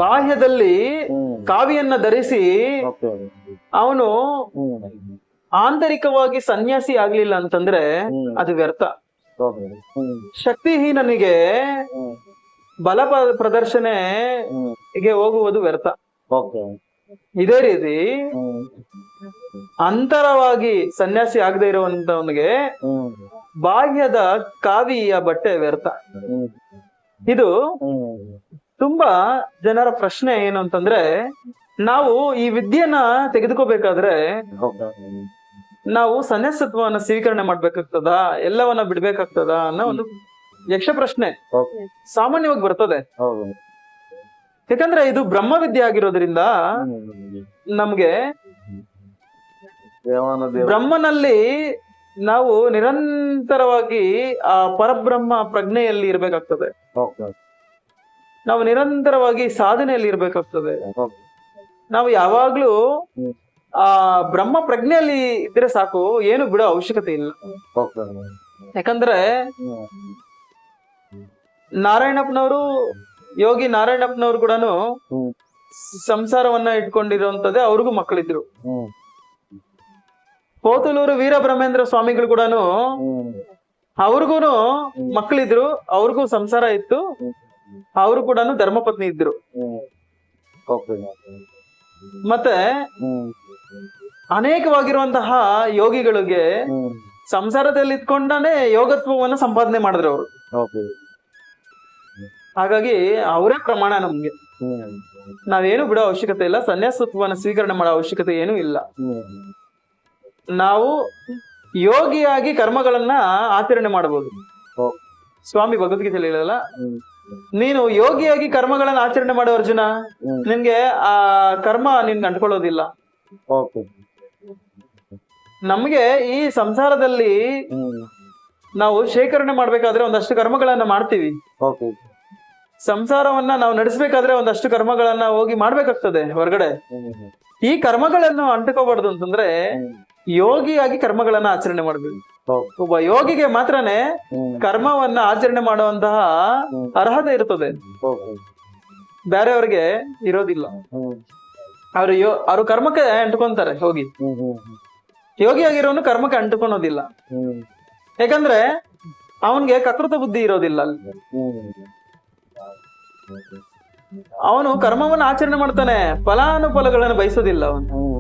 ಬಾಹ್ಯದಲ್ಲಿ ಹ್ಮ್ ಕಾವಿಯನ್ನ ಧರಿಸಿ ಓಕೆ ಅವನು ಹ್ಮ್ ಆಂತರಿಕವಾಗಿ ಸನ್ಯಾಸಿ ಆಗ್ಲಿಲ್ಲ ಅಂತಂದ್ರೆ ಹ್ಮ್ ಅದು ವ್ಯರ್ಥ. ಓಕೆ ಹ್ಮ್ ಶಕ್ತಿಹೀನನಿಗೆ ಹ್ಮ್ ಬಲ ಪ್ರದರ್ಶನೆ ಹ್ಮ್ ಗೆ ಹೋಗುವುದು ವ್ಯರ್ಥ. ಓಕೆ ಇದೇ ರೀತಿ ಹ್ಮ್ ಅಂತರವಾಗಿ ಸನ್ಯಾಸಿ ಆಗದೆ ಇರುವಂತವನಿಗೆ ಹ್ಮ್ ಬಾಹ್ಯದ ಕಾವಿಯ ಬಟ್ಟೆ ವ್ಯರ್ಥ. ಹ್ಮ್ ಇದು ಹ್ಮ್ ತುಂಬಾ ಜನರ ಪ್ರಶ್ನೆ ಏನು ಅಂತಂದ್ರೆ, ನಾವು ಈ ವಿದ್ಯೆನ ತೆಗೆದುಕೋಬೇಕಾದ್ರೆ ಓಕೆ ನಾವು ಸನ್ಯಾಸತ್ವವನ್ನ ಸ್ವೀಕರಣೆ ಮಾಡ್ಬೇಕಾಗ್ತದ, ಎಲ್ಲವನ್ನ ಬಿಡ್ಬೇಕಾಗ್ತದ ಅನ್ನೋ ಒಂದು ಯಕ್ಷ ಪ್ರಶ್ನೆ ಓಕೆ ಸಾಮಾನ್ಯವಾಗಿ ಬರ್ತದೆ. ಹೌದು ಯಾಕಂದ್ರೆ ಇದು ಬ್ರಹ್ಮ ವಿದ್ಯೆ ಆಗಿರೋದ್ರಿಂದ ನಮ್ಗೆ ದೇವಾನ ದೇವ ಬ್ರಹ್ಮನಲ್ಲಿ ನಾವು ನಿರಂತರವಾಗಿ ಆ ಪರಬ್ರಹ್ಮ ಪ್ರಜ್ಞೆಯಲ್ಲಿ ಇರ್ಬೇಕಾಗ್ತದೆ. ಓಕೆ ನಾವು ನಿರಂತರವಾಗಿ ಸಾಧನೆಯಲ್ಲಿ ಇರ್ಬೇಕಾಗ್ತದೆ. ಓಕೆ ನಾವು ಯಾವಾಗ್ಲೂ ಹ್ಮ್ ಆ ಬ್ರಹ್ಮ ಪ್ರಜ್ಞೆಯಲ್ಲಿ ಇದ್ರೆ ಸಾಕು, ಏನು ಬಿಡೋ ಅವಶ್ಯಕತೆ ಇಲ್ಲ. ಓಕೆ ಯಾಕಂದ್ರೆ ಹ್ಮ್ ನಾರಾಯಣಪ್ಪನವರು, ಯೋಗಿ ನಾರಾಯಣಪ್ಪನವರು ಕೂಡ ಹ್ಮ್ ಸಂಸಾರವನ್ನ ಇಟ್ಕೊಂಡಿರುವಂತದ್ದೇ, ಅವ್ರಿಗೂ ಮಕ್ಕಳಿದ್ರು. ಹ್ಮ್ ಪೋತಲೂರು ವೀರಬ್ರಹ್ಮೇಂದ್ರ ಸ್ವಾಮಿಗಳು ಕೂಡ ಹ್ಮ್ ಅವ್ರಿಗೂನು ಮಕ್ಕಳಿದ್ರು, ಅವ್ರಿಗೂ ಸಂಸಾರ ಇತ್ತು, ಅವರು ಕೂಡ ಧರ್ಮಪತ್ನಿ ಇದ್ರು. ಹ್ಮ್ ಓಕೆ ಮತ್ತೆ ಹ್ಮ್ ಅನೇಕವಾಗಿರುವಂತಹ ಯೋಗಿಗಳಿಗೆ ಹ್ಮ್ ಸಂಸಾರದಲ್ಲಿ ಇದ್ಕೊಂಡಾನೆ ಯೋಗತ್ವವನ್ನ ಸಂಪಾದನೆ ಮಾಡಿದ್ರು ಅವರು. ಓಕೆ ಹಾಗಾಗಿ ಅವರೇ ಪ್ರಮಾಣ ನಮ್ಗೆ. ಹ್ಮ್ ನಾವೇನು ಬಿಡೋ ಅವಶ್ಯಕತೆ ಇಲ್ಲ, ಸನ್ಯಾಸತ್ವವನ್ನ ಸ್ವೀಕರಣೆ ಮಾಡೋ ಅವಶ್ಯಕತೆ ಏನೂ ಇಲ್ಲ. ಹ್ಮ್ ನಾವು ಯೋಗಿಯಾಗಿ ಕರ್ಮಗಳನ್ನ ಆಚರಣೆ ಮಾಡಬಹುದು. ಓಕೆ ಸ್ವಾಮಿ ಭಗವದ್ಗೀತೆಯಲ್ಲಿ ಹೇಳಲ್ಲ, ಹ್ಮ್ ನೀನು ಯೋಗಿಯಾಗಿ ಕರ್ಮಗಳನ್ನ ಆಚರಣೆ ಮಾಡೋ ಅರ್ಜುನ, ಹ್ಮ್ ನಿನ್ಗೆ ಆ ಕರ್ಮ ನಿನ್ಗೆ ಅಂಟ್ಕೊಳ್ಳೋದಿಲ್ಲ. ಓಕೆ ನಮ್ಗೆ ಈ ಸಂಸಾರದಲ್ಲಿ ಹ್ಮ್ ನಾವು ಶೇಖರಣೆ ಮಾಡ್ಬೇಕಾದ್ರೆ ಒಂದಷ್ಟು ಕರ್ಮಗಳನ್ನ ಮಾಡ್ತೀವಿ. ಓಕೆ ಸಂಸಾರವನ್ನ ನಾವು ನಡೆಸಬೇಕಾದ್ರೆ ಒಂದಷ್ಟು ಕರ್ಮಗಳನ್ನ ಹೋಗಿ ಮಾಡ್ಬೇಕಾಗ್ತದೆ ಹೊರಗಡೆ. ಹ್ಮ್ ಈ ಕರ್ಮಗಳನ್ನು ಅಂಟಕೋಬಾರ್ದು ಅಂತಂದ್ರೆ ಯೋಗಿಯಾಗಿ ಕರ್ಮಗಳನ್ನ ಆಚರಣೆ ಮಾಡ್ಬೇಕು. ಓಕೆ ಒಬ್ಬ ಯೋಗಿಗೆ ಮಾತ್ರನೇ ಹ್ಮ್ ಕರ್ಮವನ್ನ ಆಚರಣೆ ಮಾಡುವಂತಹ ಅರ್ಹತೆ ಇರ್ತದೆ, ಓಕೆ ಬೇರೆಯವ್ರಿಗೆ ಇರೋದಿಲ್ಲ. ಹ್ಮ್ ಅವ್ರು ಕರ್ಮಕ್ಕೆ ಅಂಟ್ಕೊಂತಾರೆ. ಹೋಗಿ ಹ್ಮ್ ಹ್ಮ್ ಯೋಗಿಯಾಗಿರೋನು ಕರ್ಮಕ್ಕೆ ಅಂಟುಕೊಳೋದಿಲ್ಲ. ಹ್ಮ್ ಯಾಕಂದ್ರೆ ಅವನ್ಗೆ ಕಕೃತ ಬುದ್ಧಿ ಇರೋದಿಲ್ಲ. ಅವನು ಕರ್ಮವನ್ನ ಆಚರಣೆ ಮಾಡ್ತಾನೆ, ಫಲಾನುಫಲಗಳನ್ನು ಬಯಸೋದಿಲ್ಲ ಅವನು.